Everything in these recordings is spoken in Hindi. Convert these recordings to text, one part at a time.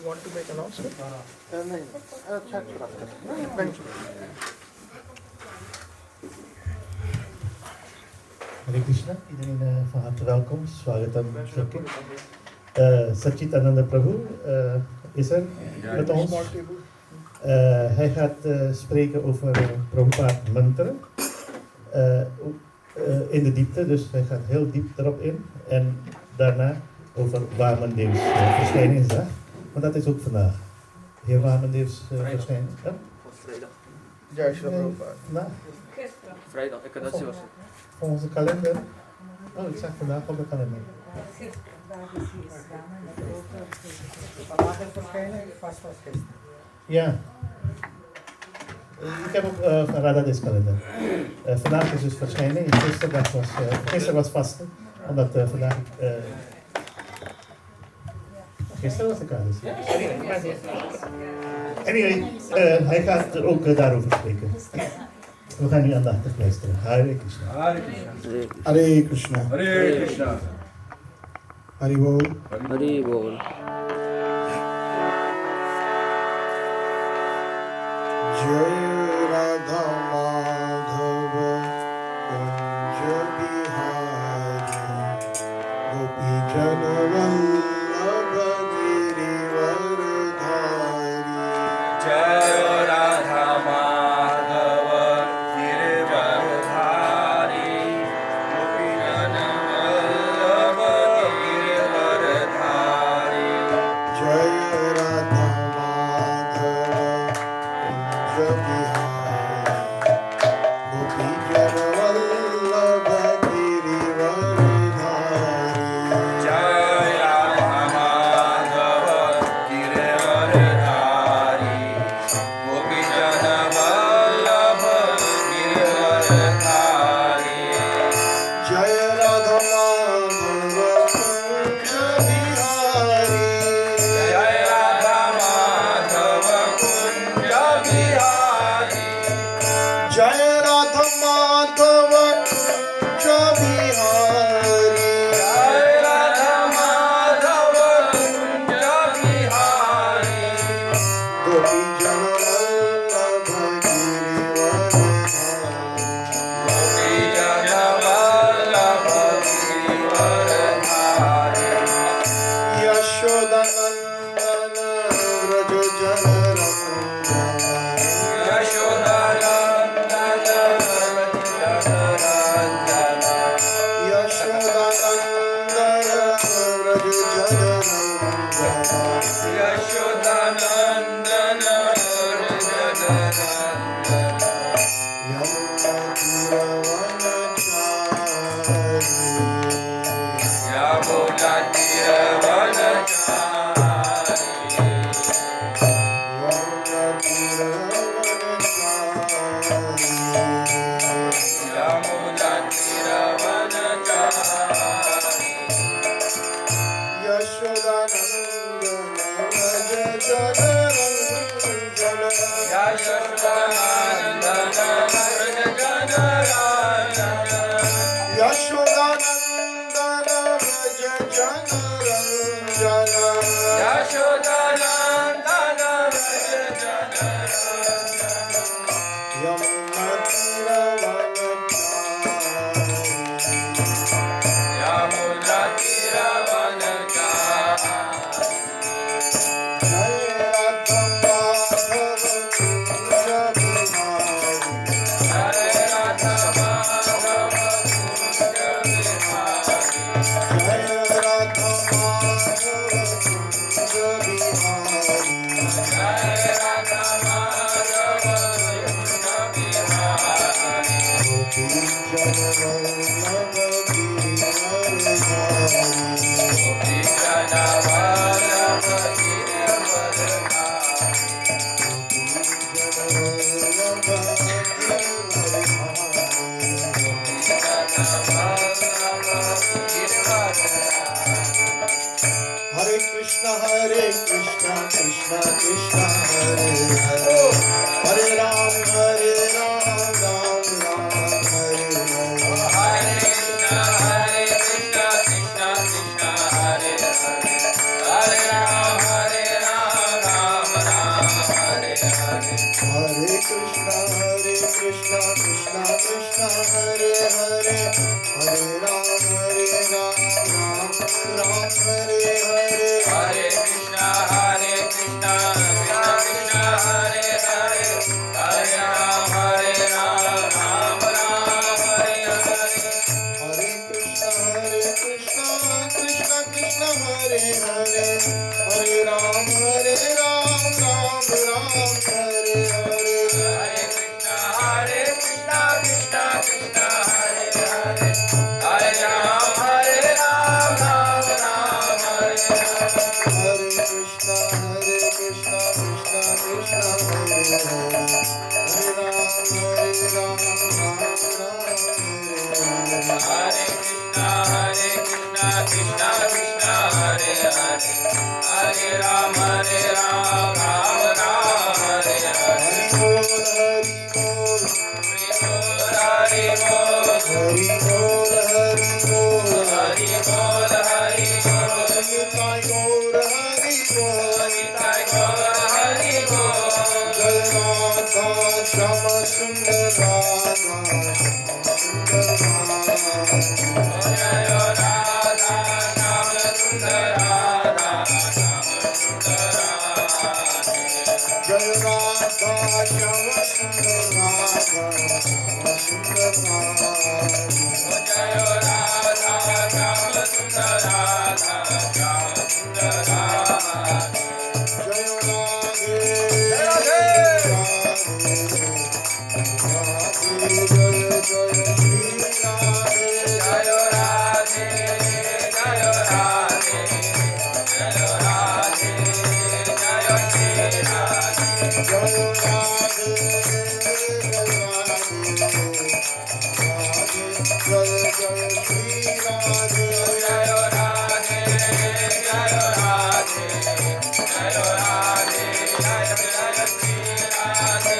You want to make announcement? नहीं अच्छा बात कर Thank you. Hare Krishna, iedereen van harte welkom. Swagatam Shakti. Satchitananda Prabhu is er met ons. Small table. Hij gaat spreken over Prabhupada mantra in de diepte, dus hij gaat heel diep erop in. En daarna over Vamandeev's verschijningsdag, maar dat is ook vandaag. Heer Vamandeev's verschijning. Ja? Vrijdag. Jai Shri Prabhupada. Vandaag, Vrijdag, Ekadashi was het. volgens de kalender. Oh, ik zag vandaag op de kalender. Vandaag is verschijnen, vast was gisteren. Ja. Ik heb ook van Radha's kalender. Vandaag is dus verschijning. Gisteren was vasten. Omdat vandaag... gisteren was de kalis. Anyway, hij gaat er ook daarover spreken. We gaan nu aandachtig luisteren. Hare Krishna. Hare Krishna. Hare Krishna. Hare Krishna. Hare Bol. Hari Bol. जय राधा माधव कुंज बिहारी गोपी जन वल्लभ गिरिवरधारी जय राधा माधव गिरिवरधारी गोपी जन वल्लभ गिरिवरधारी जय राधा माधव कुंज बिहारी गोपी जन वल्लभ गिरिवरधारी जय राधा माधव गिरिवरधारी गोपी जन वल्लभ गिरिवरधारी जय राधा माधव कुंज बिहारी जय राधा माधव कुंज बिहारी जय राधा माधव कुंज बिहारी जय राधा माधव कुंज बिहारी गोपी जन वल्लभ गिरिवरधारी गोपी जन वल्लभ गिरिवरधारी यशोदनंदन व्रज जन रंजन यशोदानंदन रंजन यशोदनंदन व्रज जन रंजन यशोदानंदन रंजन यमुना तीरवनचारी यमुना तीरवनचारी यमुना तीरवनचारी यमुना तीरवनचारी यशोदानंदन व्रज जन रंजन यशोदानंदन रंजन यशोदानंदन व्रज जन रंजन यशोदानंदन रंजन यमुना तीरवनचारी यमुना तीरवनचारी जय राधा माधव कुंज बिहारी हरे राधा माधव कुंज बिहारी जय राधा माधव कुंज बिहारी जय राधा माधव कुंज बिहारी गोपी जन वल्लभ गिरिवरधारी गोपी जन Vallabh Girivardhari Hare Krishna, Krishna Krishna, Hare Hare, Hare Ram, Ram Hare Hare. Krishna Krishna Hare Hare, Hare Ram Hare Krishna, Krishna Krishna, Hare Hare, Hare Ram, Ram Ram, Hare Hare. Hare Krishna, Krishna Krishna, Hare Hare, Hare Ram, Ram Ram, Hare Hare. Hare Krishna, Krishna Krishna, Hare Hare, Hare Ram, Ram Ram, Hare Hare. Hare Krishna, Krishna Krishna, Hare Hare, Hare Ram, Ram Ram, Hare Hare. Hare Krishna, Krishna Krishna, Hare Hare, Hare Ram, Ram Ram, Hare Hare. Hare Krishna, Krishna Krishna, Hare Hare, Hare Ram, Ram Ram, Hare Hare. Hari Bol, Hari Bol, Hari Bol, Hari Bol, Hari Bol, Hari Bol, Hari Bol, Nitai Gaur, Hari Bol, Nitai Gaur, Hari Bol. Jai Radha Shama Sundar Radha, Sundar Radha. Jai Radha, Sham Sundar Radha, Sham Sundar Radha. Jai Radha Shama Sundar Radha, Sundar Radha. Jai Radha, Sham Sundar Radha, Sham Sundar Radha. Jai Radhe, Jai Radhe. Radhe, Jai Shri Radhe. Jai Radhe, Jai Radhe, Jai Radhe, Jai Shri Radhe. Jai Radhe, Jai Radhe, Jai Radhe, Jai Shri Radhe.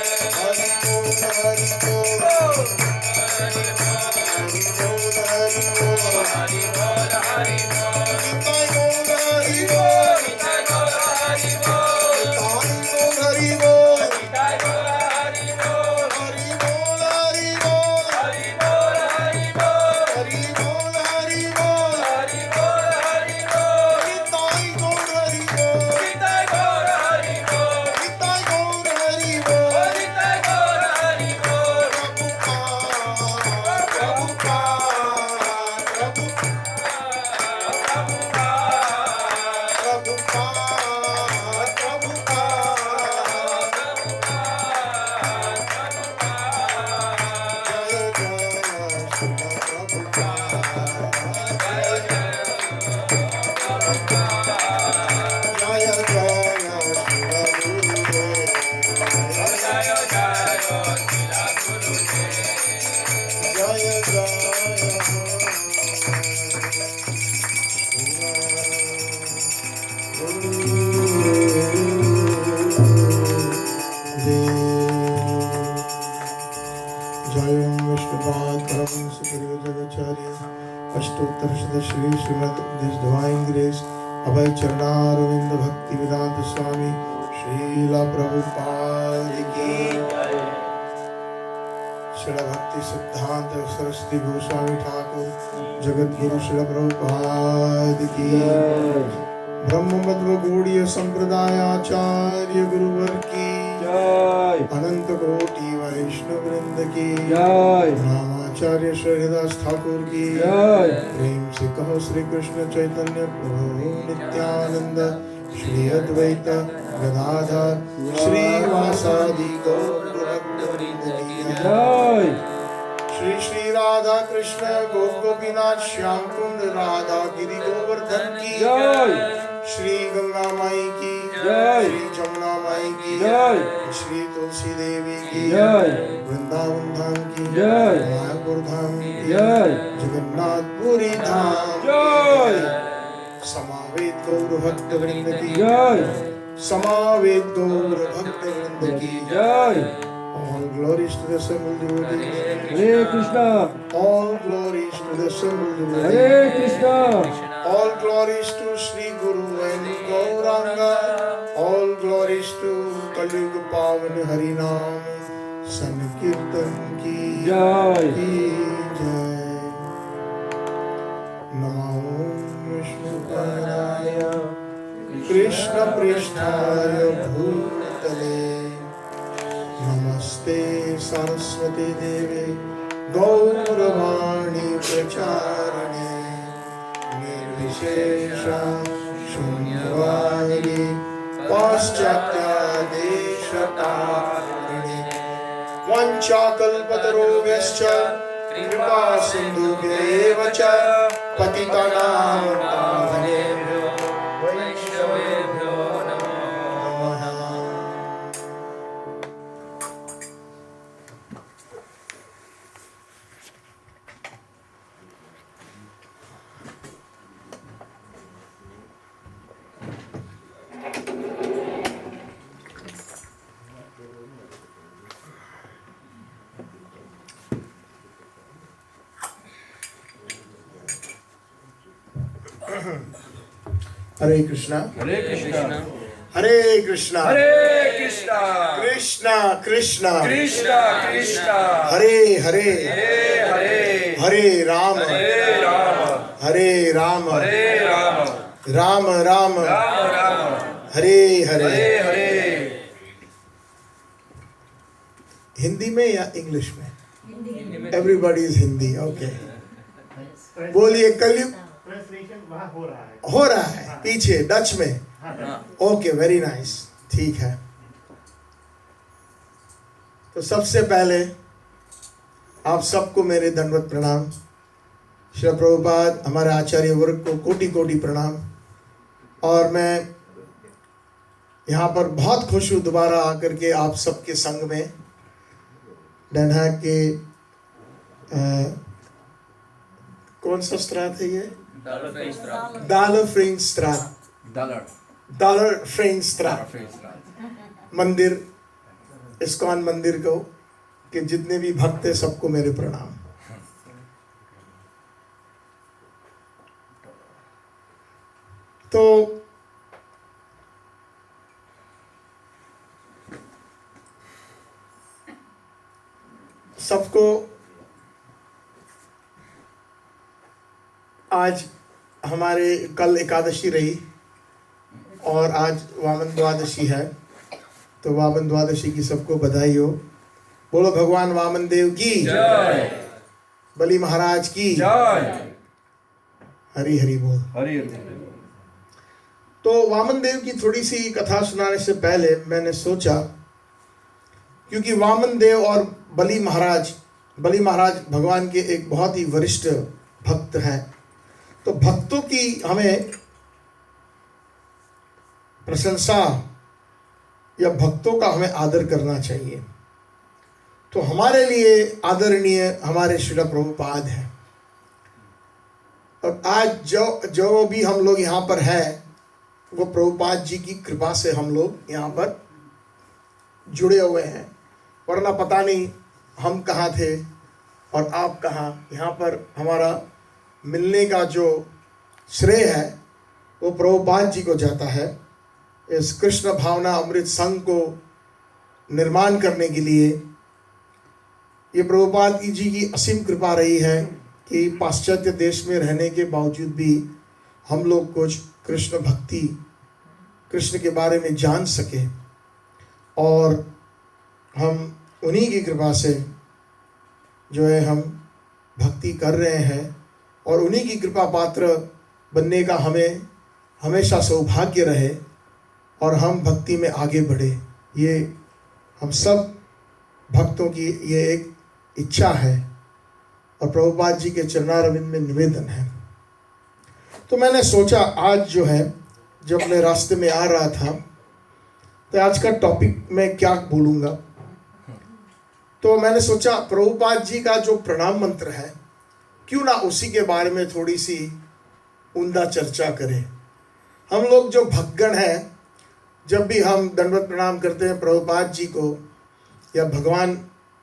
Hari Bol, Hari Bol, Hari Bol, Hari Bol. Nitai Gaur, Hari Bol, Nitai Gaur, Hari Bol, Nitai Gaur, Hari Bol, Hari Bol, Hari Bol, Hari Bol, Hari Bol, Hari Bol, Hari Bol, Hari Bol. Nitai Gaur, Hari Bol, Nitai Gaur, Hari Bol, Nitai Gaur, Hari Bol, Nitai Gaur, Hari Bol. जयं विष्णुपाद परमहंस जगच्चार्य अष्टोत्तर श्री श्रीमद डिवाइन ग्रेस अभय चरणारविंद भक्ति वेदांत स्वामी श्रीला प्रभुपाद की श्रील भक्ति सिद्धांत सरस्वती गोस्वामी ठाकुर जगत गुरु श्रील प्रभुपाद की ब्रह्म मध्व गौड़ीय संप्रदाय आचार्य गुरुवर की अनंत कोटि वैष्णव वृंद की रामाचार्य श्रीदास ठाकुर की प्रेम से कहो श्री कृष्ण चैतन्य प्रभु नित्यानंद श्री अद्वैत गदाधर श्रीवासादि गौर भक्तवृंद की श्री श्री राधा कृष्ण गोपीनाथ श्याम कुंड राधा गिरि गोवर्धन की श्री गंगा माई की श्री जमुना माई की श्री तुलसी देवी की वृंदावन धाम की मायापुर धाम की जगन्नाथपुरी धाम समावेत गौर भक्त वृंद की समावेत गौर भक्त वृंद की All glories to the assembled devotees. Hare Krishna. All glories to the assembled devotees. Hare Krishna. All glories to Sri Guru and Gauranga. All glories to कलयुग पावन हरि नाम संकीर्तन की जय। जय। नमो विष्णुपदाय कृष्ण पृष्ठाय भूतले नमस्ते सरस्वती देवे गौरवाणी प्रचारिणे निर्विशेष शून्यवादी पाश्चात्य देशतारिणे वंचाकल्पतरुभ्यश्च कृपा सिन्धुभ्येव च पतितानां पावनेभ्यो वैष्णवेभ्यो नमो नमः। हरे कृष्णा हरे कृष्णा हरे कृष्णा हरे कृष्णा कृष्णा कृष्णा कृष्णा कृष्णा हरे हरे हरे हरे हरे राम हरे राम हरे राम हरे राम राम राम राम राम हरे हरे। हरे हरे। हिंदी में या इंग्लिश में? Everybody is Hindi. ओके, बोलिए। कलयुग ट्रांसलेशन वहाँ हो रहा है। हो रहा है पीछे डच में। ओके, वेरी नाइस, ठीक है। तो सबसे पहले आप सबको मेरे दंडवत प्रणाम। श्री प्रभुपाद हमारे आचार्य वर्ग को कोटि कोटि प्रणाम। और मैं यहाँ पर बहुत खुश हूँ दोबारा आकर के आप सबके संग में। डनहा के कौन सा स्त्रात है ये? दालरफ्रेंगस्ट्रात मंदिर, इस्कॉन मंदिर को के जितने भी भक्त हैं सबको मेरे प्रणाम। तो सबको आज हमारे कल एकादशी रही और आज वामन द्वादशी है, तो वामन द्वादशी की सबको बधाई हो। बोलो भगवान वामन देव की जय। बलि महाराज की जय। हरि हरि बोल। हरि तो वामन देव की थोड़ी सी कथा सुनाने से पहले मैंने सोचा, क्योंकि वामन देव और बलि महाराज भगवान के एक बहुत ही वरिष्ठ भक्त हैं, तो भक्तों की हमें प्रशंसा या भक्तों का हमें आदर करना चाहिए। तो हमारे लिए आदरणीय हमारे श्रील प्रभुपाद हैं। और आज जो भी हम लोग यहाँ पर हैं वो प्रभुपाद जी की कृपा से हम लोग यहाँ पर जुड़े हुए हैं, वरना पता नहीं हम कहाँ थे और आप कहाँ। यहाँ पर हमारा मिलने का जो श्रेय है वो प्रभुपाद जी को जाता है। इस कृष्ण भावना अमृत संघ को निर्माण करने के लिए ये प्रभुपाद जी की असीम कृपा रही है कि पाश्चात्य देश में रहने के बावजूद भी हम लोग कुछ कृष्ण भक्ति, कृष्ण के बारे में जान सके। और हम उन्हीं की कृपा से जो है हम भक्ति कर रहे हैं और उन्हीं की कृपा पात्र बनने का हमें हमेशा सौभाग्य रहे और हम भक्ति में आगे बढ़े। ये हम सब भक्तों की ये एक इच्छा है और प्रभुपाद जी के चरणारविंद में निवेदन है। तो मैंने सोचा आज जो है, जब मैं रास्ते में आ रहा था, तो आज का टॉपिक मैं क्या बोलूँगा। तो मैंने सोचा प्रभुपाद जी का जो प्रणाम मंत्र है, क्यों ना उसी के बारे में थोड़ी सी उम्दा चर्चा करें। हम लोग जो भक्तगण हैं, जब भी हम दंडवत प्रणाम करते हैं प्रभुपाद जी को या भगवान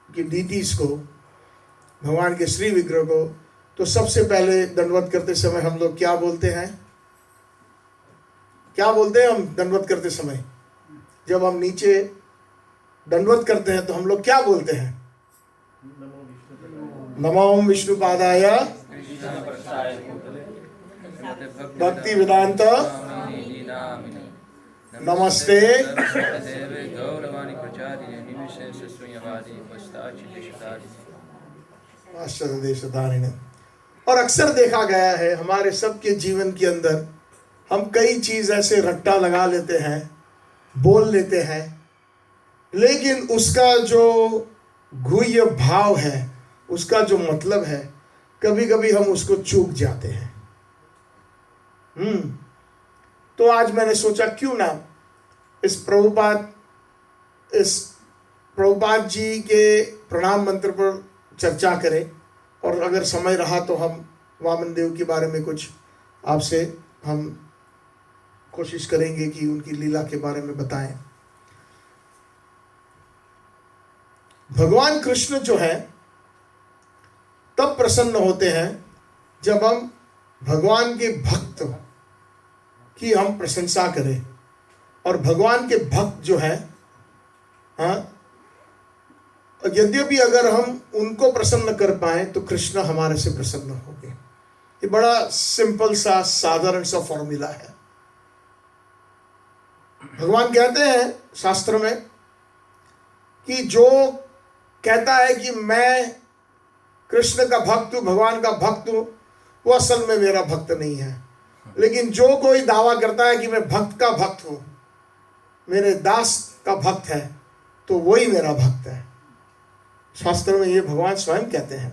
की डीटीज को, भगवान के श्री विग्रह को, तो सबसे पहले दंडवत करते समय हम लोग क्या बोलते हैं? क्या बोलते हैं हम दंडवत करते समय? जब हम नीचे दंडवत करते हैं तो हम लोग क्या बोलते हैं? नमो विष्णुपादाय भक्ति वेदांत नमस्ते देशधारिणे। और अक्सर देखा गया है हमारे सबके जीवन के अंदर हम कई चीज ऐसे रट्टा लगा लेते हैं, बोल लेते हैं, लेकिन उसका जो गुह्य भाव है, उसका जो मतलब है, कभी कभी हम उसको चूक जाते हैं। तो आज मैंने सोचा क्यों ना इस प्रभुपाद जी के प्रणाम मंत्र पर चर्चा करें, और अगर समय रहा तो हम वामन देव के बारे में कुछ आपसे हम कोशिश करेंगे कि उनकी लीला के बारे में बताएं। भगवान कृष्ण जो है तब प्रसन्न होते हैं जब हम भगवान के भक्त की हम प्रशंसा करें, और भगवान के भक्त जो है, यद्यपि अगर हम उनको प्रसन्न कर पाए तो कृष्ण हमारे से प्रसन्न होंगे। ये बड़ा सिंपल सा साधारण सा फॉर्मूला है। भगवान कहते हैं शास्त्र में कि जो कहता है कि मैं कृष्ण का भक्त हूं, भगवान का भक्त हूं, वो असल में मेरा भक्त नहीं है। लेकिन जो कोई दावा करता है कि मैं भक्त का भक्त हूं, मेरे दास का भक्त है, तो वही मेरा भक्त है। शास्त्र में ये भगवान स्वयं कहते हैं।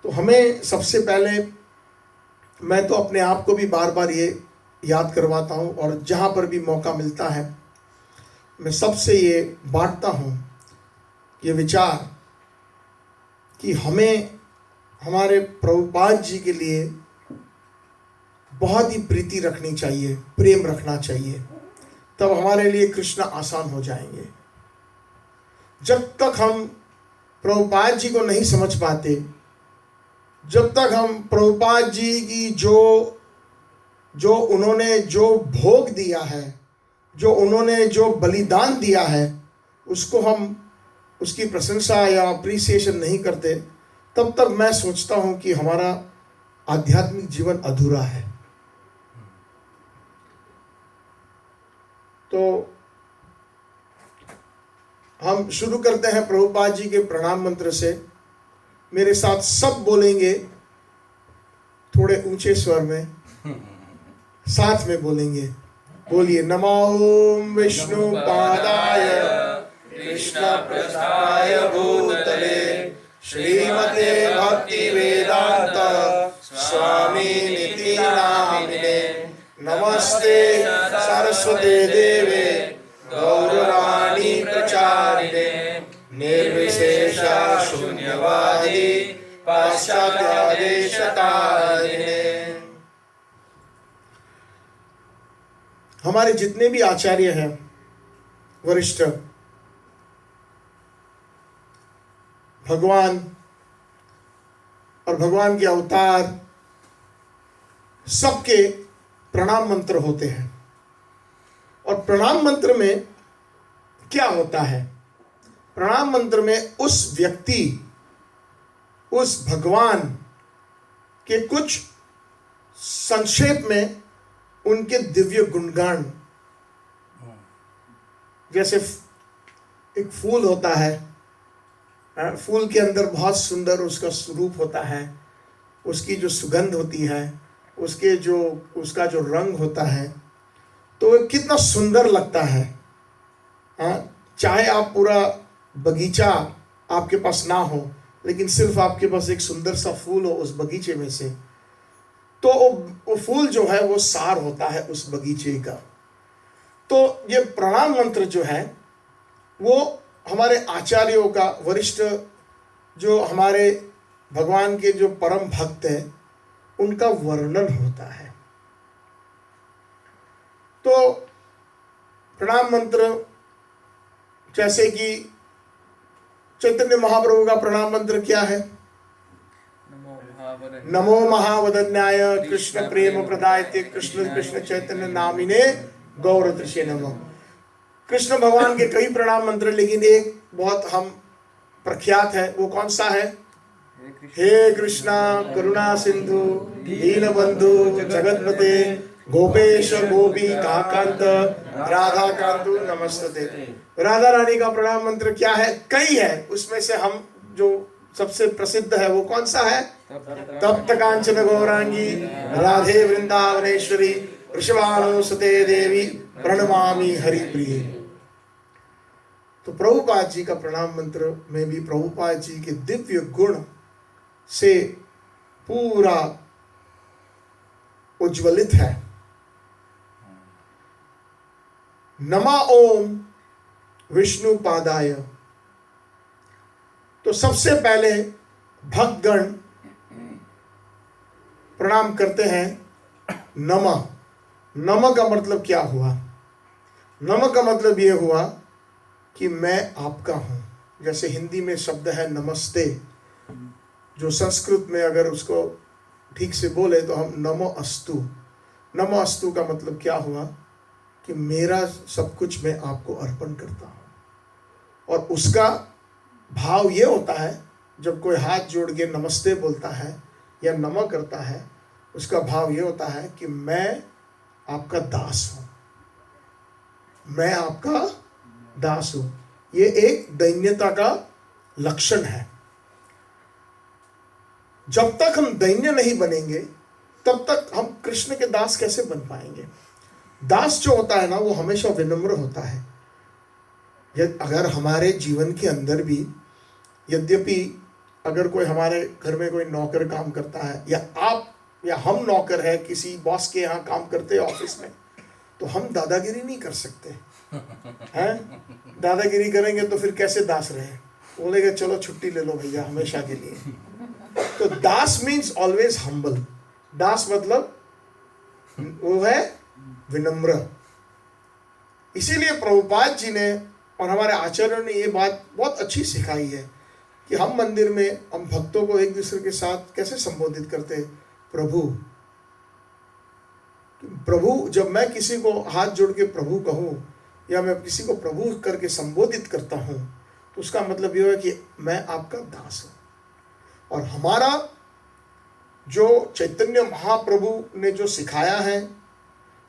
तो हमें सबसे पहले, मैं तो अपने आप को भी बार बार ये याद करवाता हूँ, और जहाँ पर भी मौका मिलता है मैं सबसे ये बांटता हूँ ये विचार कि हमें हमारे प्रभुपाद जी के लिए बहुत ही प्रीति रखनी चाहिए, प्रेम रखना चाहिए, तब हमारे लिए कृष्ण आसान हो जाएंगे। जब तक हम प्रभुपाद जी को नहीं समझ पाते, जब तक हम प्रभुपाद जी की जो उन्होंने जो भोग दिया है, जो उन्होंने जो बलिदान दिया है, उसको हम उसकी प्रशंसा या अप्रिसिएशन नहीं करते, तब तक मैं सोचता हूं कि हमारा आध्यात्मिक जीवन अधूरा है। तो हम शुरू करते हैं प्रभुपाद जी के प्रणाम मंत्र से। मेरे साथ सब बोलेंगे, थोड़े ऊंचे स्वर में, साथ में बोलेंगे। बोलिए, नमो विष्णु पादाय कृष्ण पृष्ठाय भूतले श्रीमते भक्ति वेदांत स्वामी निति नामिने नमस्ते सरस्वते देवे गौरवाणी प्रचारिणे निर्विशेषा शून्यवादी पाश्चात्यादेशतारिणे। हमारे जितने भी आचार्य हैं वरिष्ठ, भगवान और भगवान के अवतार, सबके प्रणाम मंत्र होते हैं। और प्रणाम मंत्र में क्या होता है? प्रणाम मंत्र में उस व्यक्ति, उस भगवान के कुछ संक्षेप में उनके दिव्य गुणगान, जैसे एक फूल होता है, फूल के अंदर बहुत सुंदर उसका स्वरूप होता है, उसकी जो सुगंध होती है, उसका जो रंग होता है, तो वो कितना सुंदर लगता है। चाहे आप पूरा बगीचा आपके पास ना हो, लेकिन सिर्फ आपके पास एक सुंदर सा फूल हो उस बगीचे में से, तो वो फूल जो है वो सार होता है उस बगीचे का। तो ये प्रणाम मंत्र जो है वो हमारे आचार्यों का, वरिष्ठ जो हमारे भगवान के जो परम भक्त हैं, उनका वर्णन होता है। तो प्रणाम मंत्र, जैसे कि चैतन्य महाप्रभु का प्रणाम मंत्र क्या है? नमो महावदन्याय कृष्ण प्रेम प्रदायते कृष्ण कृष्ण चैतन्य नामिने गौरतृषे नमः। कृष्ण भगवान के कई प्रणाम मंत्र, लेकिन एक बहुत हम प्रख्यात है, वो कौन सा है? हे कृष्णा करुणा सिंधु दीन बंधु जगतपते गोपेश गोपी कांत राधा कांतु नमस्ते। राधा रानी का प्रणाम मंत्र क्या है? कई है, उसमें से हम जो सबसे प्रसिद्ध है वो कौन सा है? तप्त कांचन गौरांगी राधे वृंदावनेश्वरी वृषभानुसुते देवी प्रणमामि हरिप्रिये। तो प्रभुपाद जी का प्रणाम मंत्र में भी प्रभुपाद जी के दिव्य गुण से पूरा उज्ज्वलित है। नमा ओम विष्णु पादाय। तो सबसे पहले भक्तगण प्रणाम करते हैं नमः। नमः का मतलब क्या हुआ? नमः का मतलब यह हुआ कि मैं आपका हूं। जैसे हिंदी में शब्द है नमस्ते, जो संस्कृत में अगर उसको ठीक से बोले तो हम नमो अस्तु। नमो अस्तु का मतलब क्या हुआ कि मेरा सब कुछ मैं आपको अर्पण करता हूं। और उसका भाव ये होता है, जब कोई हाथ जोड़ के नमस्ते बोलता है या नमः करता है, उसका भाव ये होता है कि मैं आपका दास हूं, मैं आपका दास हूं। ये एक दैन्यता का लक्षण है। जब तक हम दैन्य नहीं बनेंगे तब तक हम कृष्ण के दास कैसे बन पाएंगे? दास जो होता है ना, वो हमेशा विनम्र होता है। अगर हमारे जीवन के अंदर भी, यद्यपि अगर कोई हमारे घर में कोई नौकर काम करता है, या आप या हम नौकर है किसी बॉस के यहाँ काम करते हैं ऑफिस में, तो हम दादागिरी नहीं कर सकते हैं। दादागिरी करेंगे तो फिर कैसे दास रहे? बोलेगा चलो छुट्टी ले लो भैया हमेशा के लिए। तो दास मीन्स ऑलवेज हम्बल। दास मतलब वो है विनम्र। इसीलिए प्रभुपाद जी ने और हमारे आचार्यों ने ये बात बहुत अच्छी सिखाई है कि हम मंदिर में हम भक्तों को एक दूसरे के साथ कैसे संबोधित करते हैं? प्रभु। प्रभु, जब मैं किसी को हाथ जोड़ के प्रभु कहूँ या मैं किसी को प्रभु करके संबोधित करता हूँ, तो उसका मतलब यह है कि मैं आपका दास हूँ। और हमारा जो चैतन्य महाप्रभु ने जो सिखाया है,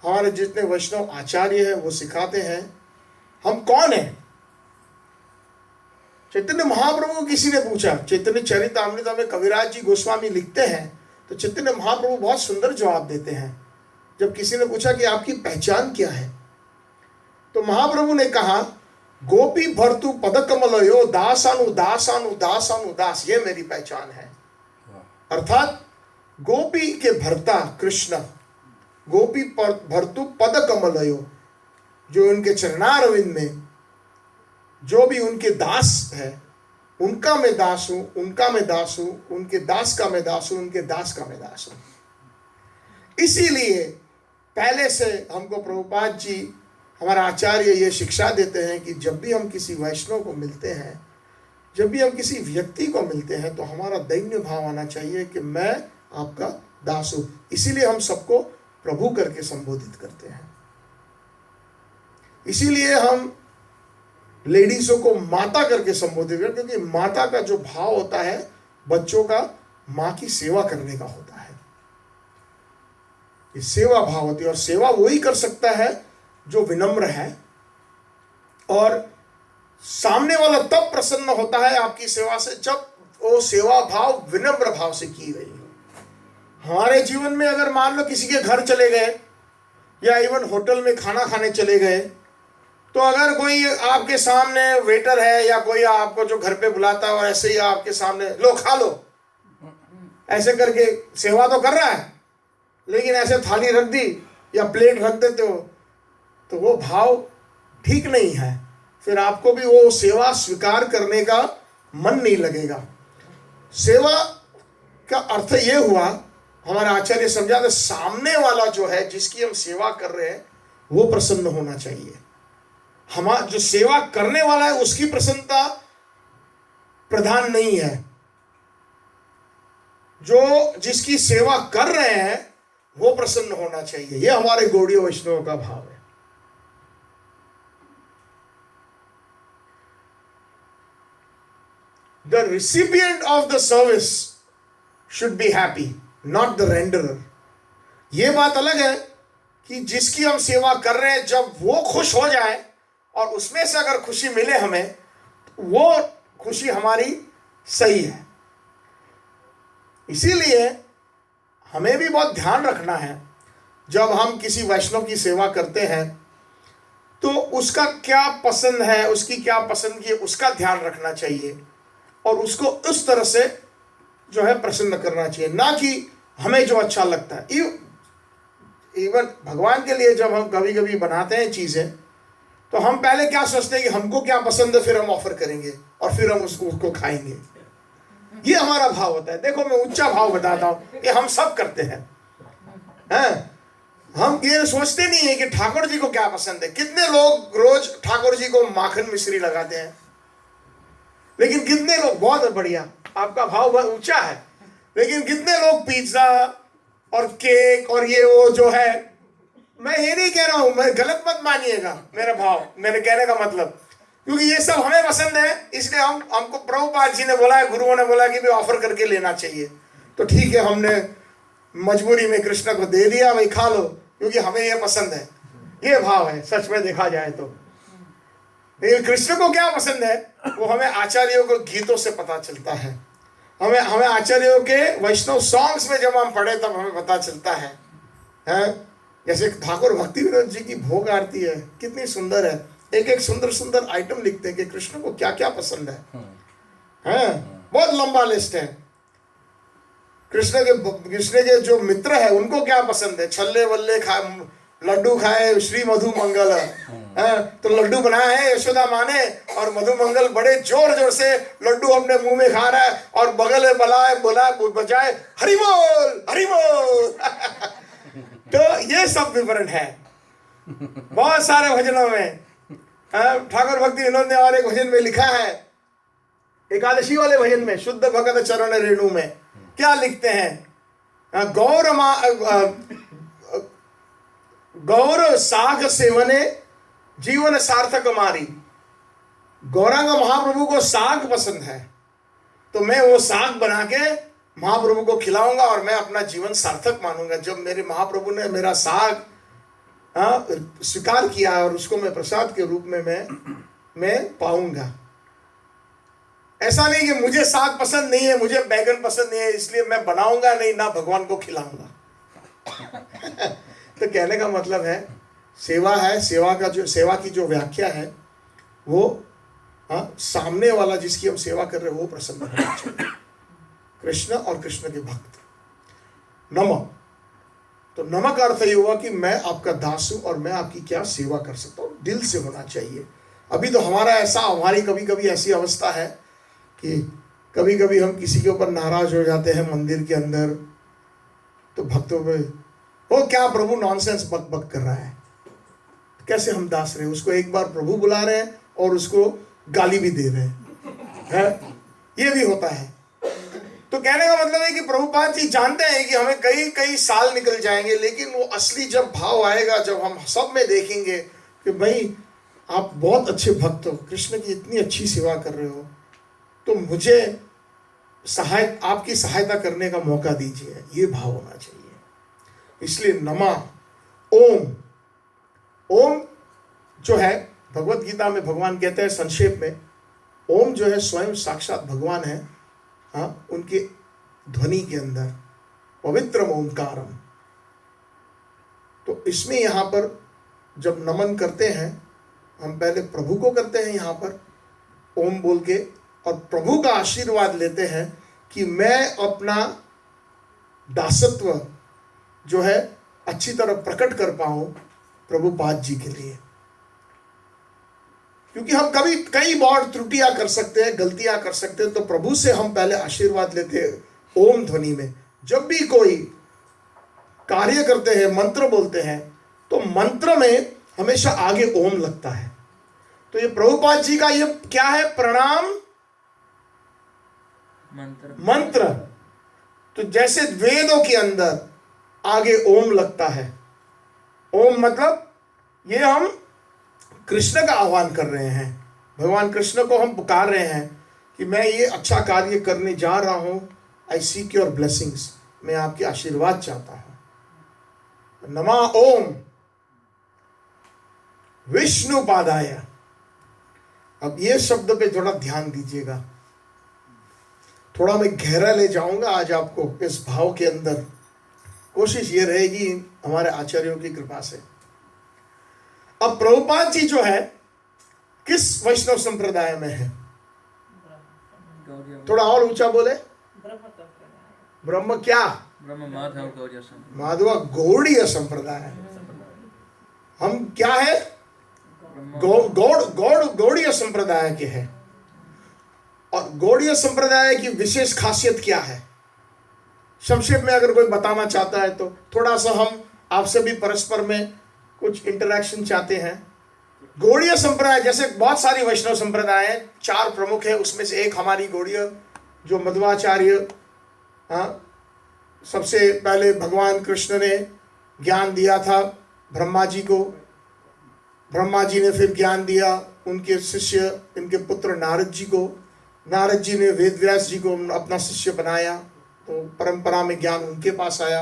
हमारे जितने वैष्णव आचार्य हैं वो सिखाते हैं, हम कौन हैं? चैतन्य महाप्रभु को किसी ने पूछा, चैतन्य चरितामृत में कविराज जी गोस्वामी लिखते हैं, तो चैतन्य महाप्रभु बहुत सुंदर जवाब देते हैं। जब किसी ने पूछा कि आपकी पहचान क्या है, तो महाप्रभु ने कहा, गोपी भर्तु पद कमलयो दासानु दासानु दासानु दास, ये मेरी पहचान है। अर्थात गोपी के भर्ता कृष्ण, गोपी भर्तु पद कमलयो, जो उनके चरणारविंद में जो भी उनके दास है, उनका मैं दास हूं, उनका मैं दास हूं, उनके दास का मैं दास हूं, उनके दास का मैं दास हूं। इसीलिए पहले से हमको प्रभुपाद जी हमारा आचार्य ये शिक्षा देते हैं कि जब भी हम किसी वैष्णव को मिलते हैं, जब भी हम किसी व्यक्ति को मिलते हैं, तो हमारा दैन्य भाव आना चाहिए कि मैं आपका दास हूं। इसीलिए हम सबको प्रभु करके संबोधित करते हैं। इसीलिए हम लेडीजों को माता करके संबोधित करते हैं, क्योंकि माता का जो भाव होता है बच्चों का माँ की सेवा करने का होता है। ये सेवा भाव होती है, और सेवा वही कर सकता है जो विनम्र है। और सामने वाला तब प्रसन्न होता है आपकी सेवा से जब वो सेवा भाव विनम्र भाव से की गई हो। हमारे जीवन में अगर मान लो किसी के घर चले गए या इवन होटल में खाना खाने चले गए, तो अगर कोई आपके सामने वेटर है या कोई आपको जो घर पे बुलाता है और ऐसे ही आपके सामने लो खा लो ऐसे करके सेवा तो कर रहा है, लेकिन ऐसे थाली रख दी या प्लेट रख देते हो, तो वो भाव ठीक नहीं है। फिर आपको भी वो सेवा स्वीकार करने का मन नहीं लगेगा। सेवा का अर्थ ये हुआ, हमारे आचार्य समझाते, सामने वाला जो है जिसकी हम सेवा कर रहे हैं वो प्रसन्न होना चाहिए। हमारा जो सेवा करने वाला है उसकी प्रसन्नता प्रधान नहीं है, जो जिसकी सेवा कर रहे हैं वो प्रसन्न होना चाहिए। ये हमारे गौड़ीय वैष्णव का भाव है। the recipient of the service should be happy, not the renderer. ये बात अलग है कि जिसकी हम सेवा कर रहे हैं, जब वो खुश हो जाए और उसमें से अगर खुशी मिले हमें, वो खुशी हमारी सही है। इसीलिए हमें भी बहुत ध्यान रखना है, जब हम किसी वैष्णव की सेवा करते हैं तो उसका क्या पसंद है, उसकी क्या पसंद की है, उसका ध्यान रखना चाहिए और उसको उस तरह से जो है प्रसन्न करना चाहिए, ना कि हमें जो अच्छा लगता है। इवन भगवान के लिए जब हम कभी कभी बनाते हैं चीज़ें, तो हम पहले क्या सोचते हैं कि हमको क्या पसंद है, फिर हम ऑफर करेंगे और फिर हम उसको खाएंगे। ये हमारा भाव होता है। देखो, मैं ऊंचा भाव बताता हूँ, ये हम सब करते हैं। हम ये सोचते नहीं है कि ठाकुर जी को क्या पसंद है। कितने लोग रोज ठाकुर जी को माखन मिश्री लगाते हैं, लेकिन कितने लोग, बहुत बढ़िया, आपका भाव बहुत ऊंचा है, लेकिन कितने लोग पिज्जा और केक और ये वो जो है, मैं ये नहीं कह रहा हूं, मैं गलत मत मानिएगा मेरा भाव, मेरे कहने का मतलब, क्योंकि ये सब हमें पसंद है, इसलिए हमको प्रभुपाद जी ने बोला है, गुरुओं ने बोला कि भी ऑफर करके लेना चाहिए। तो ठीक है, हमने मजबूरी में कृष्ण को दे दिया, भाई खा लो, क्योंकि हमें ये पसंद है। ये भाव है सच में देखा जाए तो। लेकिन कृष्ण को क्या पसंद है, वो हमें आचार्यों को गीतों से पता चलता है। हमें आचार्यों के वैष्णव सॉन्ग्स में जब हम पढ़े तब हमें पता चलता है। जैसे ठाकुर भक्ति विनोद जी की भोग आरती है, कितनी सुंदर है। एक एक सुंदर सुंदर आइटम लिखते हैं कि कृष्ण को क्या क्या पसंद है। बहुत लंबा लिस्ट है। कृष्ण के जो मित्र है उनको क्या पसंद है, छल्ले वल्ले लड्डू खाए, श्री मधु मंगल तो लड्डू बनाया है यशोदा माँ ने, और मधु मंगल बड़े जोर जोर से लड्डू अपने मुंह में खा रहा है और बगल में बोला बजाए हरि बोल हरि बोल। तो ये सब विवरण है बहुत सारे भजनों में। ठाकुर भक्ति विनोद ने और एक भजन में लिखा है, एकादशी वाले भजन में, शुद्ध भगत चरण रेणु में क्या लिखते हैं, गौर साग सेवने जीवन सार्थक मारी। गौरांग महाप्रभु को साग पसंद है, तो मैं वो साग बना के महाप्रभु को खिलाऊंगा और मैं अपना जीवन सार्थक मानूंगा। जब मेरे महाप्रभु ने मेरा साग स्वीकार किया और उसको मैं प्रसाद के रूप में मैं पाऊंगा। ऐसा नहीं कि मुझे साग पसंद नहीं है, मुझे बैगन पसंद नहीं है, इसलिए मैं बनाऊंगा नहीं, ना भगवान को खिलाऊंगा। तो कहने का मतलब है, सेवा है, सेवा की जो व्याख्या है वो सामने वाला जिसकी हम सेवा कर रहे हैं वो प्रसन्न होना चाहिए। कृष्ण और कृष्ण के भक्त। नमः, तो नमः का अर्थ ये हुआ कि मैं आपका दास हूं और मैं आपकी क्या सेवा कर सकता हूं, दिल से होना चाहिए। अभी तो हमारी कभी कभी ऐसी अवस्था है कि कभी कभी हम किसी के ऊपर नाराज हो जाते हैं मंदिर के अंदर, तो भक्तों पे वो क्या प्रभु नॉनसेंस बक बक कर रहा है, कैसे हम दास रहे, उसको एक बार प्रभु बुला रहे हैं और उसको गाली भी दे रहे हैं, ये भी होता है। तो कहने का मतलब है कि प्रभुपाद जी जानते हैं कि हमें कई कई साल निकल जाएंगे, लेकिन वो असली जब भाव आएगा, जब हम सब में देखेंगे कि भाई आप बहुत अच्छे भक्त हो, कृष्ण की इतनी अच्छी सेवा कर रहे हो, तो मुझे आपकी सहायता करने का मौका दीजिए, ये भाव होना चाहिए। इसलिए नमः ओम, ओम जो है भगवत गीता में भगवान कहते हैं संक्षेप में, ओम जो है स्वयं साक्षात भगवान है। उनके ध्वनि के अंदर पवित्रम ओंकारम। तो इसमें यहाँ पर जब नमन करते हैं, हम पहले प्रभु को करते हैं यहाँ पर ओम बोल के, और प्रभु का आशीर्वाद लेते हैं कि मैं अपना दासत्व जो है अच्छी तरह प्रकट कर पाऊं प्रभुपाद जी के लिए। क्योंकि हम कई बार त्रुटियां कर सकते हैं, गलतियां कर सकते हैं, तो प्रभु से हम पहले आशीर्वाद लेते हैं ओम ध्वनि में। जब भी कोई कार्य करते हैं, मंत्र बोलते हैं, तो मंत्र में हमेशा आगे ओम लगता है। तो ये प्रभुपाद जी का ये क्या है, प्रणाम मंत्र। तो जैसे वेदों के अंदर आगे ओम लगता है, ओम मतलब ये हम कृष्ण का आह्वान कर रहे हैं, भगवान कृष्ण को हम पुकार रहे हैं कि मैं ये अच्छा कार्य करने जा रहा हूं, आई सीक योर ब्लेसिंग्स, मैं आपके आशीर्वाद चाहता हूं। नमा ओम विष्णुपादाय। अब ये शब्द पे थोड़ा ध्यान दीजिएगा, थोड़ा मैं गहरा ले जाऊंगा आज आपको इस भाव के अंदर। कोशिश ये रहेगी हमारे आचार्यों की कृपा से। अब प्रभुपाद जी जो है किस वैष्णव संप्रदाय में है? गौड़िया थोड़ा और ऊंचा बोले। ब्रह्म क्या? ब्रह्म माधव गौड़िया संप्रदाय। माधवा गौड़ीय संप्रदाय। हम क्या है? गौड़ीय संप्रदाय के हैं। और गौड़ीय संप्रदाय की विशेष खासियत क्या है? संक्षेप में अगर कोई बताना चाहता है तो थोड़ा सा हम आपसे भी परस्पर में कुछ इंटरेक्शन चाहते हैं। गौड़ीय संप्रदाय जैसे बहुत सारी वैष्णव संप्रदाय हैं, 4 प्रमुख है, उसमें से एक हमारी गौड़ीय जो मध्वाचार्य, सबसे पहले भगवान कृष्ण ने ज्ञान दिया था ब्रह्मा जी को, ब्रह्मा जी ने फिर ज्ञान दिया उनके शिष्य इनके पुत्र नारद जी को, नारद जी ने वेद व्यास जी को अपना शिष्य बनाया, तो परंपरा में ज्ञान उनके पास आया।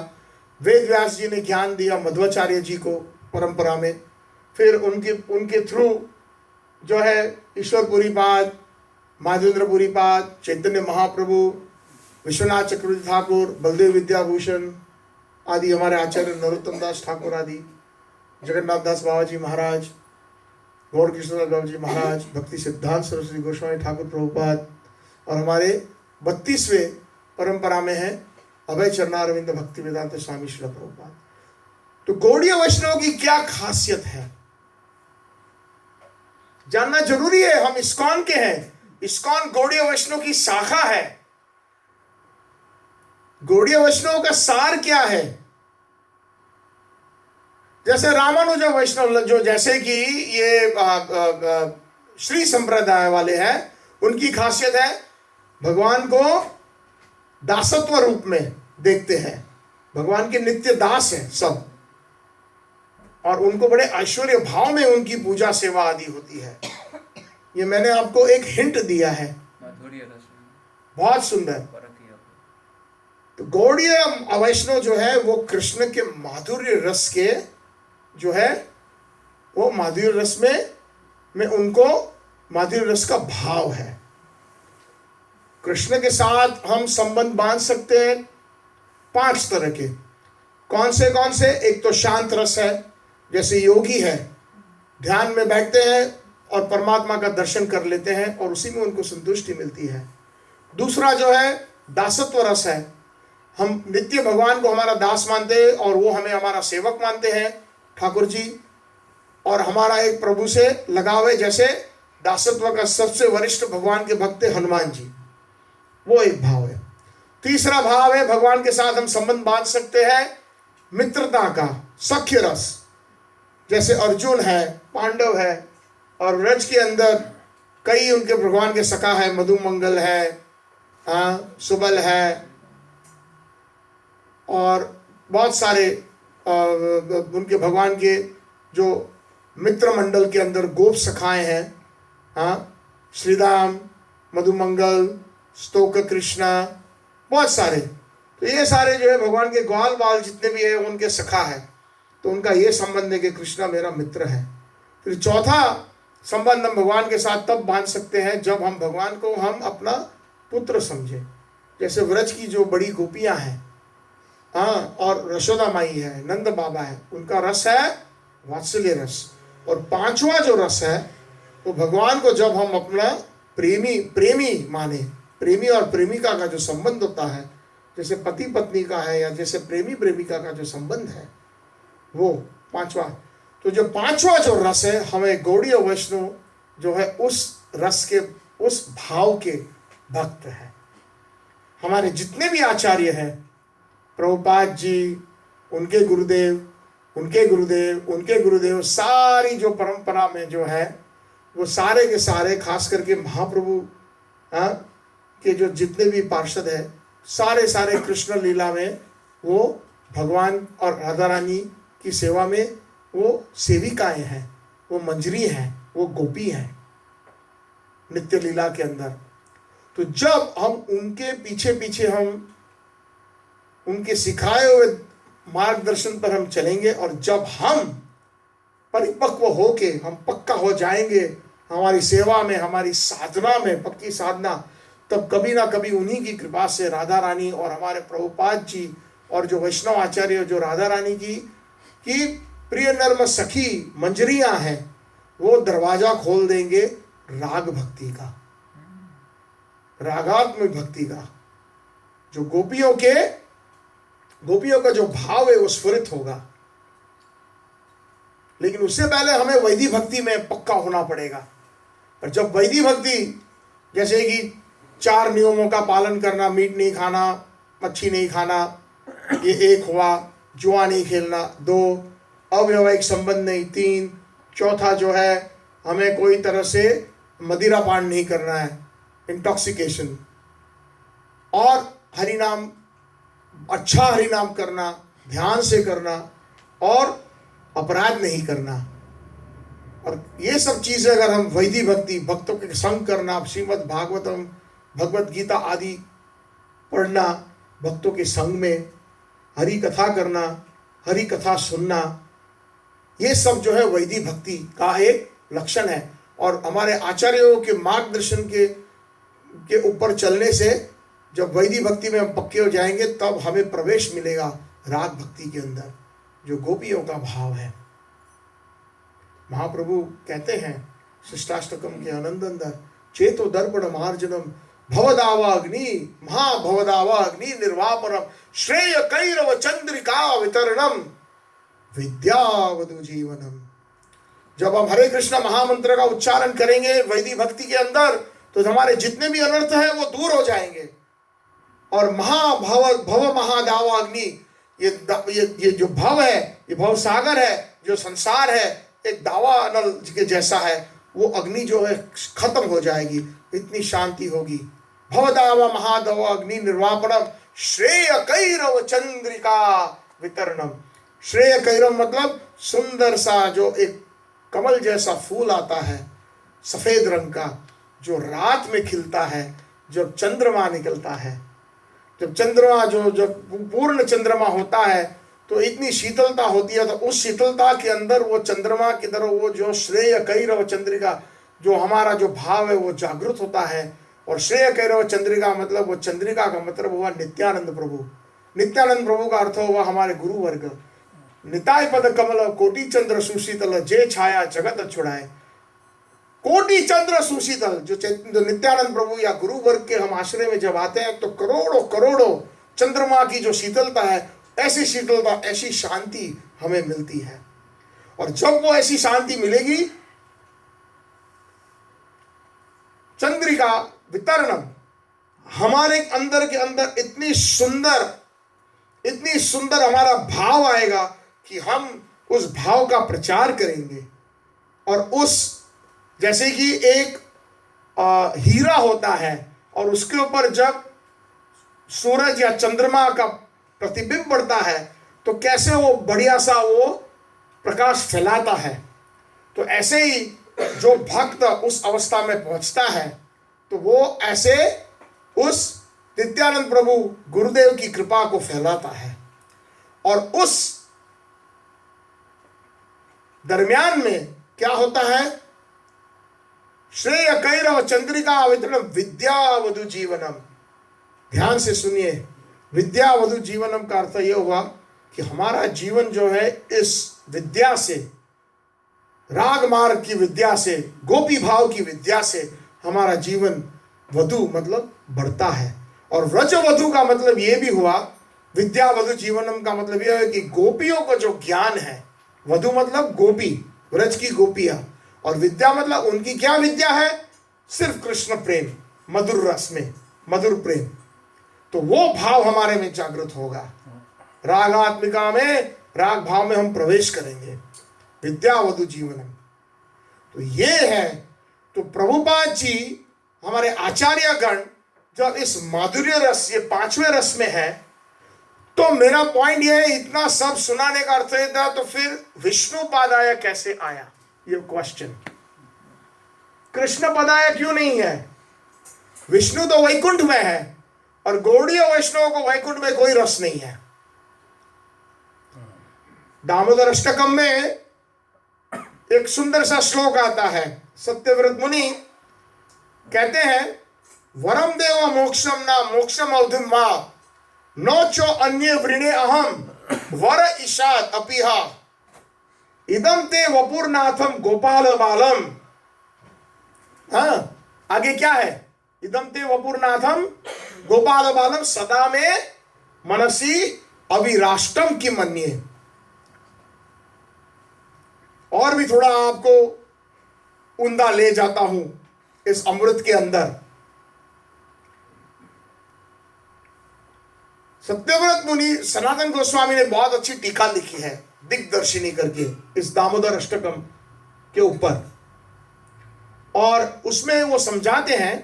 वेद व्यास जी ने ज्ञान दिया मध्वाचार्य जी को परंपरा में, फिर उनके थ्रू जो है ईश्वरपुरीपाद, माधवेंद्रपुरीपाद, चैतन्य महाप्रभु, विश्वनाथ चक्रवर्ती ठाकुर, बलदेव विद्याभूषण आदि हमारे आचार्य नरोत्तम दास ठाकुर आदि, जगन्नाथ दास बाबा जी महाराज, गौर कृष्णदास बाबा जी महाराज, भक्ति सिद्धांत सरस्वती गोस्वामी ठाकुर प्रभुपाद, और हमारे 32वें परंपरा में है अभय चरणारविंद भक्ति वेदांत स्वामी श्रील प्रभुपाद। तो गौड़ीय वैष्णव की क्या खासियत है जानना जरूरी है। हम इस्कॉन के हैं, इस्कॉन गौड़ीय वैष्णव की शाखा है। गौड़ीय वैष्णव का सार क्या है? जैसे रामानुज वैष्णव जो जैसे कि ये श्री संप्रदाय वाले हैं, उनकी खासियत है भगवान को दासत्व रूप में देखते हैं, भगवान के नित्य दास हैं सब, और उनको बड़े ऐश्वर्य भाव में उनकी पूजा सेवा आदि होती है। ये मैंने आपको एक हिंट दिया है, माधुर्य रस बहुत सुंदर। परखिया। तो गौड़ीय वैष्णव जो है वो कृष्ण के माधुर्य रस के जो है वो माधुर्य रस में उनको माधुर्य रस का भाव है। कृष्ण के साथ हम संबंध बांध सकते हैं 5 तरह के। कौन से? एक तो शांत रस है, जैसे योगी है, ध्यान में बैठते हैं और परमात्मा का दर्शन कर लेते हैं और उसी में उनको संतुष्टि मिलती है। दूसरा जो है दासत्व रस है, हम नित्य भगवान को हमारा दास मानते हैं और वो हमें हमारा सेवक मानते हैं ठाकुर जी, और हमारा एक प्रभु से लगाव है। जैसे दासत्व का सबसे वरिष्ठ भगवान के भक्त हनुमान जी, वो एक भाव है। तीसरा भाव है भगवान के साथ हम संबंध बांध सकते हैं मित्रता का, सख्य रस, जैसे अर्जुन है, पांडव है, और व्रज के अंदर कई उनके भगवान के सखा है, मधुमंगल है, सुबल है, और बहुत सारे उनके भगवान के जो मित्र मंडल के अंदर गोप सखाएं हैं, श्रीराम, मधुमंगल, स्तोक कृष्णा, बहुत सारे। तो ये सारे जो है भगवान के ग्वाल बाल जितने भी है उनके सखा है, तो उनका ये संबंध है कि कृष्णा मेरा मित्र है। फिर चौथा संबंध हम भगवान के साथ तब बांध सकते हैं जब हम भगवान को हम अपना पुत्र समझें। जैसे व्रज की जो बड़ी गोपियां हैं, और यशोदा माई है, नंद बाबा है, उनका रस है वात्सल्य रस। और 5वां जो रस है वो भगवान को जब हम अपना प्रेमी माने, प्रेमी और प्रेमिका का जो संबंध होता है, जैसे पति पत्नी का है या जैसे प्रेमी प्रेमिका का जो संबंध है, वो 5वां। तो जो 5वां जो रस है, हमें गौड़ीय वैष्णव जो है उस रस के, उस भाव के भक्त है। हमारे जितने भी आचार्य हैं, प्रभुपाद जी, उनके गुरुदेव, उनके गुरुदेव, उनके गुरुदेव, सारी जो परंपरा में जो है वो सारे के सारे, खास करके महाप्रभु के जो जितने भी पार्षद हैं, सारे कृष्ण लीला में वो भगवान और राधा रानी की सेवा में वो सेविकाएं हैं, वो मंजरी हैं, वो गोपी हैं नित्य लीला के अंदर। तो जब हम उनके पीछे पीछे हम उनके सिखाए हुए मार्गदर्शन पर हम चलेंगे, और जब हम परिपक्व होके हम पक्का हो जाएंगे हमारी सेवा में, हमारी साधना में, पक्की साधना, तब कभी ना कभी उन्हीं की कृपा से राधा रानी और हमारे प्रभुपाद जी और जो वैष्णव आचार्य जो राधा रानी की प्रिय नर्म सखी मंजरियां हैं, वो दरवाजा खोल देंगे राग भक्ति का, रागात्मक भक्ति का। जो गोपियों का जो भाव है वो स्फुरित होगा। लेकिन उससे पहले हमें वैदिक भक्ति में पक्का होना पड़ेगा। और जब वैदिक भक्ति, जैसे कि 4 नियमों का पालन करना, मीट नहीं खाना, मच्छी नहीं खाना, ये 1 हुआ, जुआ नहीं खेलना 2, अवैवाहिक संबंध नहीं 3, चौथा जो है हमें कोई तरह से मदिरा पान नहीं करना है, इंटॉक्सिकेशन, और हरि नाम, अच्छा हरि नाम करना, ध्यान से करना, और अपराध नहीं करना। और ये सब चीज़ें अगर हम वैदिक भक्ति, भक्तों के संग करना, श्रीमद् भागवतम, भगवत गीता आदि पढ़ना, भक्तों के संग में हरि कथा करना, हरि कथा सुनना, ये सब जो है वैदिक भक्ति का एक लक्षण है। और हमारे आचार्यों के मार्गदर्शन के ऊपर चलने से जब वैदिक भक्ति में हम पक्के हो जाएंगे, तब हमें प्रवेश मिलेगा राग भक्ति के अंदर, जो गोपियों का भाव है। महाप्रभु कहते हैं शिष्टाष्टकम के आनंद अंदर, चेतो दर्पण मार्जनम भवदावाग्नि महाभवदावाग्नि निर्वापनम श्रेय कैरव चंद्रिका वितरणम विद्यावधु जीवनम। जब हम हरे कृष्ण महामंत्र का उच्चारण करेंगे वैदिक भक्ति के अंदर, तो हमारे जितने भी अनर्थ है वो दूर हो जाएंगे। और भव महादावाग्नि, ये जो भव है, ये भव सागर है, जो संसार है, एक दावा नल के जैसा है, वो अग्नि जो है खत्म हो जाएगी, इतनी शांति होगी। भवदावा महादावा अग्नि निर्वापणम श्रेय कैरव चंद्रिका वितरणम। श्रेय कैरव मतलब सुंदर सा जो एक कमल जैसा फूल आता है सफेद रंग का, जो रात में खिलता है जब चंद्रमा निकलता है। जब चंद्रमा जब पूर्ण चंद्रमा होता है तो इतनी शीतलता होती है, तो उस शीतलता के अंदर वो चंद्रमा की तरह वो जो श्रेय कैरव चंद्रिका, जो हमारा जो भाव है वो जागृत होता है। और श्रेय कैरव चंद्रिका मतलब वो चंद्रिका का मतलब हुआ नित्यानंद प्रभु। नित्यानंद प्रभु का अर्थ हुआ हमारे गुरु वर्ग। निताय पद कमल कोटि चंद्र सुशीतल जे छाया जगत छुड़ाए। कोटि चंद्र सुशीतल, जो नित्यानंद प्रभु या गुरु वर्ग के हम आश्रय में जब आते हैं, तो करोड़ों करोड़ों चंद्रमा की जो शीतलता है, ऐसी शीतलता, ऐसी शांति हमें मिलती है। और जब वो ऐसी शांति मिलेगी, चंद्रिका वितरणम, हमारे अंदर के अंदर इतनी सुंदर हमारा भाव आएगा कि हम उस भाव का प्रचार करेंगे। और उस जैसे कि एक हीरा होता है और उसके ऊपर जब सूरज या चंद्रमा का प्रतिबिंब पड़ता है, तो कैसे वो बढ़िया सा वो प्रकाश फैलाता है। तो ऐसे ही जो भक्त उस अवस्था में पहुंचता है, तो वो ऐसे उस नित्यानंद प्रभु गुरुदेव की कृपा को फैलाता है। और उस दरमियान में क्या होता है, श्रेय कैरव चंद्रिका वितरणम विद्यावधु जीवनम। ध्यान से सुनिए, विद्यावधु जीवनम का अर्थ यह हुआ कि हमारा जीवन जो है इस विद्या से, राग मार्ग की विद्या से, गोपी भाव की विद्या से हमारा जीवन वधु मतलब बढ़ता है। और व्रज वधु का मतलब यह भी हुआ, विद्यावधु जीवनम का मतलब यह है कि गोपियों को जो ज्ञान है, वधु मतलब गोपी, व्रज की गोपियां, और विद्या मतलब उनकी क्या विद्या है, सिर्फ कृष्ण प्रेम, मधुर रस में मधुर प्रेम। तो वो भाव हमारे में जागृत होगा। रागात्मिका में, राग भाव में हम प्रवेश करेंगे, विद्यावधु जीवनम। तो ये है। तो प्रभुपाद जी हमारे आचार्यगण जब इस माधुर्य रस, ये 5वें रस में है, तो मेरा पॉइंट ये है, इतना सब सुनाने का अर्थ है था, तो फिर विष्णु पदाय कैसे आया, ये क्वेश्चन। कृष्ण पदाय क्यों नहीं है? विष्णु तो वैकुंठ में है और गौड़ीय वैष्णव को वैकुंठ में कोई रस नहीं है। दामोदर अष्टकम में एक सुंदर सा श्लोक आता है। सत्यव्रत मुनि कहते हैं, वरम देव मोक्षम ना मोक्षम अवधुम वा नोचो अन्य वृणे अहम वर ईशात अपिहा इदम ते वपुरनाथम गोपाल बालम। हाँ, आगे क्या है? इदम ते वपुरनाथम गोपाल बालम सदा में मनसी अविराष्टम की मन्ये। और भी थोड़ा आपको उंदा ले जाता हूं इस अमृत के अंदर। सत्यव्रत मुनि सनातन गोस्वामी ने बहुत अच्छी टीका लिखी है दिग्दर्शिनी करके इस दामोदर अष्टकम के ऊपर, और उसमें वो समझाते हैं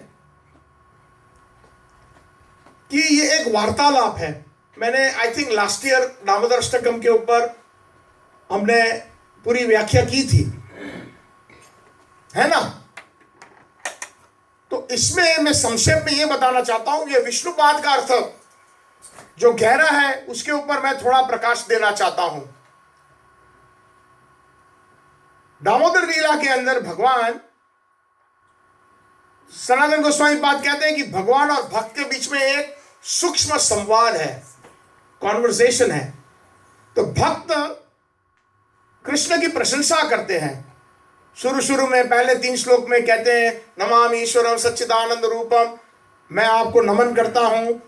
कि ये एक वार्तालाप है। मैंने I think last year Damodar Ashtakam के ऊपर हमने पूरी व्याख्या की थी, है ना? तो इसमें मैं संक्षेप में ये बताना चाहता हूं, ये विष्णुपाद का अर्थ जो गहरा है उसके ऊपर मैं थोड़ा प्रकाश देना चाहता हूं। दामोदर लीला के अंदर भगवान सनातन गोस्वामी पाद कहते हैं कि भगवान और भक्त के बीच में एक सूक्ष्म संवाद है, कॉन्वर्सेशन है। तो भक्त कृष्ण की प्रशंसा करते हैं। शुरू में पहले 3 श्लोक में कहते हैं, नमामि ईश्वरम सच्चिदानंद रूपम, मैं आपको नमन करता हूं,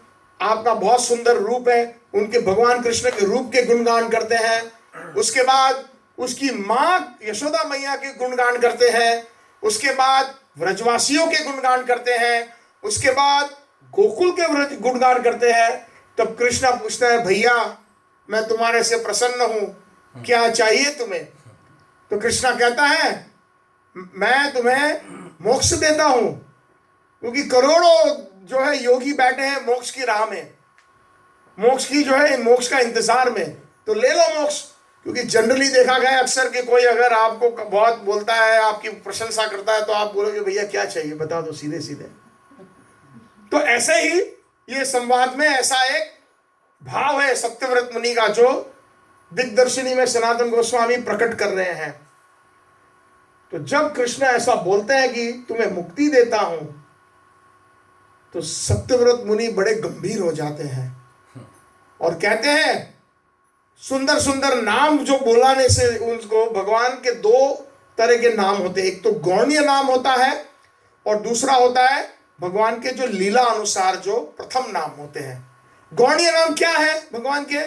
आपका बहुत सुंदर रूप है। उनके भगवान कृष्ण के रूप के गुणगान करते हैं। उसके बाद उसकी माँ यशोदा मैया के गुणगान करते हैं। उसके बाद व्रजवासियों के गुणगान करते हैं। उसके बाद गोकुल के गुणगान करते हैं। तब कृष्ण पूछता है, भैया मैं तुम्हारे से प्रसन्न हूं, क्या चाहिए तुम्हें? तो कृष्णा कहता है, मैं तुम्हें मोक्ष देता हूं, क्योंकि करोड़ों जो है योगी बैठे हैं मोक्ष की राह में, मोक्ष की जो है मोक्ष का इंतजार में, तो ले लो मोक्ष। क्योंकि जनरली देखा गया अक्सर कि कोई अगर आपको बहुत बोलता है, आपकी प्रशंसा करता है, तो आप बोलोगे भैया क्या चाहिए बता दो सीधे सीधे। तो ऐसे ही ये संवाद में ऐसा एक भाव है सत्यव्रत मुनि का जो दिग्दर्शिनी में सनातन गोस्वामी प्रकट कर रहे हैं। तो जब कृष्ण ऐसा बोलते हैं कि तुम्हें मुक्ति देता हूं, तो सत्यव्रत मुनि बड़े गंभीर हो जाते हैं और कहते हैं, सुंदर सुंदर नाम जो बोलाने से उनको भगवान के 2 तरह के नाम होते हैं। एक तो गौणीय नाम होता है और दूसरा होता है भगवान के जो लीला अनुसार जो प्रथम नाम होते हैं। गौणीय नाम क्या है भगवान के?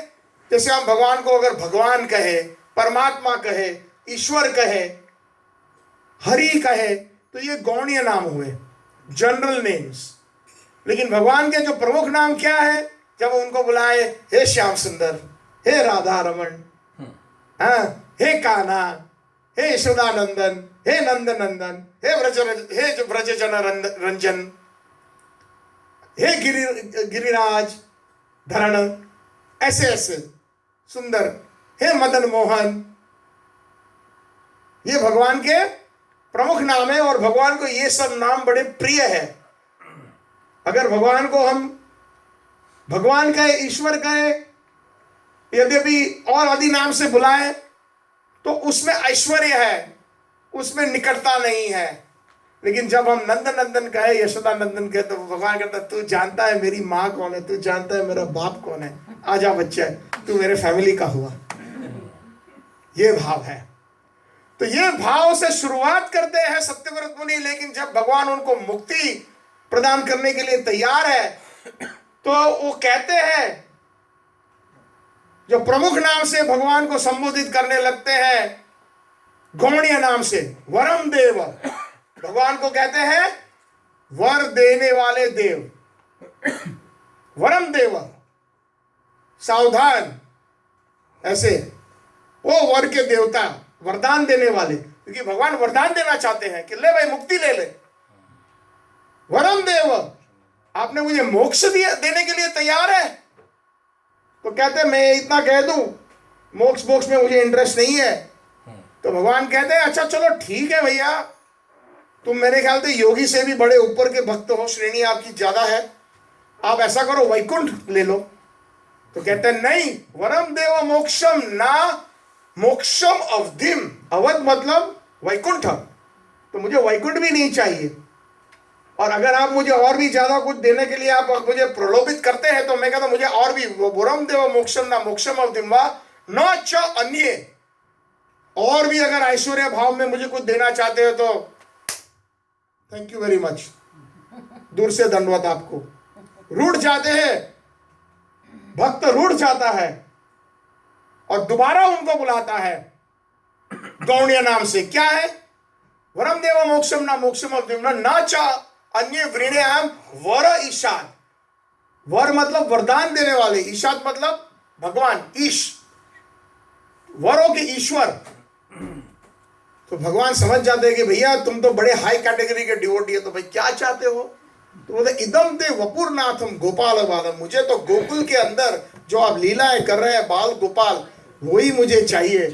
जैसे हम भगवान को अगर भगवान कहे, परमात्मा कहे, ईश्वर कहे, हरि कहे, तो ये गौणीय नाम हुए, जनरल नेम्स। लेकिन भगवान के जो प्रमुख नाम क्या है? जब उनको बुलाए, हे श्याम सुंदर, हे राधा रमन, हे कान्हा, हे यशोदानंदन, हे नंद नंदन, हे ब्रज जन रंजन, हे गिरिराज धरण, ऐसे ऐसे सुंदर, हे मदन मोहन, ये भगवान के प्रमुख नाम है। और भगवान को ये सब नाम बड़े प्रिय है। अगर भगवान को हम भगवान कहे, ईश्वर कहे, यद्यपि और आदि नाम से बुलाए, तो उसमें ऐश्वर्य है, उसमें निकटता नहीं है। लेकिन जब हम नंद नंदन कहे, यशोदा नंदन कहे, तो भगवान कहता है, तू जानता है मेरी माँ कौन है, तू जानता है मेरा बाप कौन है, आजा बच्चा, तू मेरे फैमिली का हुआ। ये भाव है। तो ये भाव से शुरुआत करते हैं सत्यव्रत मुनि। लेकिन जब भगवान उनको मुक्ति प्रदान करने के लिए तैयार है, तो वो कहते हैं, जो प्रमुख नाम से भगवान को संबोधित करने लगते हैं, गौणीय नाम से, वरम देव, भगवान को कहते हैं वर देने वाले देव, वरम देव, सावधान, ऐसे वो वर के देवता, वरदान देने वाले। क्योंकि भगवान वरदान देना चाहते हैं कि ले भाई मुक्ति ले ले। वरम देव, आपने मुझे मोक्ष देने के लिए तैयार है? तो कहते हैं मैं इतना कह दूं, मोक्ष में मुझे इंटरेस्ट नहीं है। तो भगवान कहते हैं अच्छा चलो ठीक है भैया, तुम मेरे ख्याल से योगी से भी बड़े ऊपर के भक्त हो, श्रेणी आपकी ज्यादा है, आप ऐसा करो वैकुंठ ले लो। तो कहते हैं नहीं, वरम देव मोक्षम ना मोक्षम अवधिम, अवध मतलब वैकुंठ, तो मुझे वैकुंठ भी नहीं चाहिए। और अगर आप मुझे और भी ज्यादा कुछ देने के लिए आप मुझे प्रलोभित करते हैं तो मैं कहता मुझे और भी, वरम देव मोक्षम ना मोक्षम अवधिम वा न च अन्य, और भी अगर ऐश्वर्य भाव में मुझे कुछ देना चाहते हो तो थैंक यू वेरी मच, दूर से दंडवत आपको। रूठ जाते हैं भक्त, रूठ जाता है और दोबारा उनको बुलाता है गौण्य नाम से। क्या है? वरम देव मोक्षम ना मोक्षम ना चा अन्य वृणयाम वर ईशाद। वर मतलब वरदान देने वाले, ईशाद मतलब भगवान, ईश, वरों के ईश्वर। तो भगवान समझ जाते हैं कि भैया तुम तो बड़े हाई कैटेगरी के डिवोटी है, तो भाई क्या चाहते हो? तो बोले इदम ते वपुरनाथम गोपाल बालम, मुझे तो गोकुल के अंदर जो आप लीलाएं कर रहे हैं बाल गोपाल, वही मुझे चाहिए।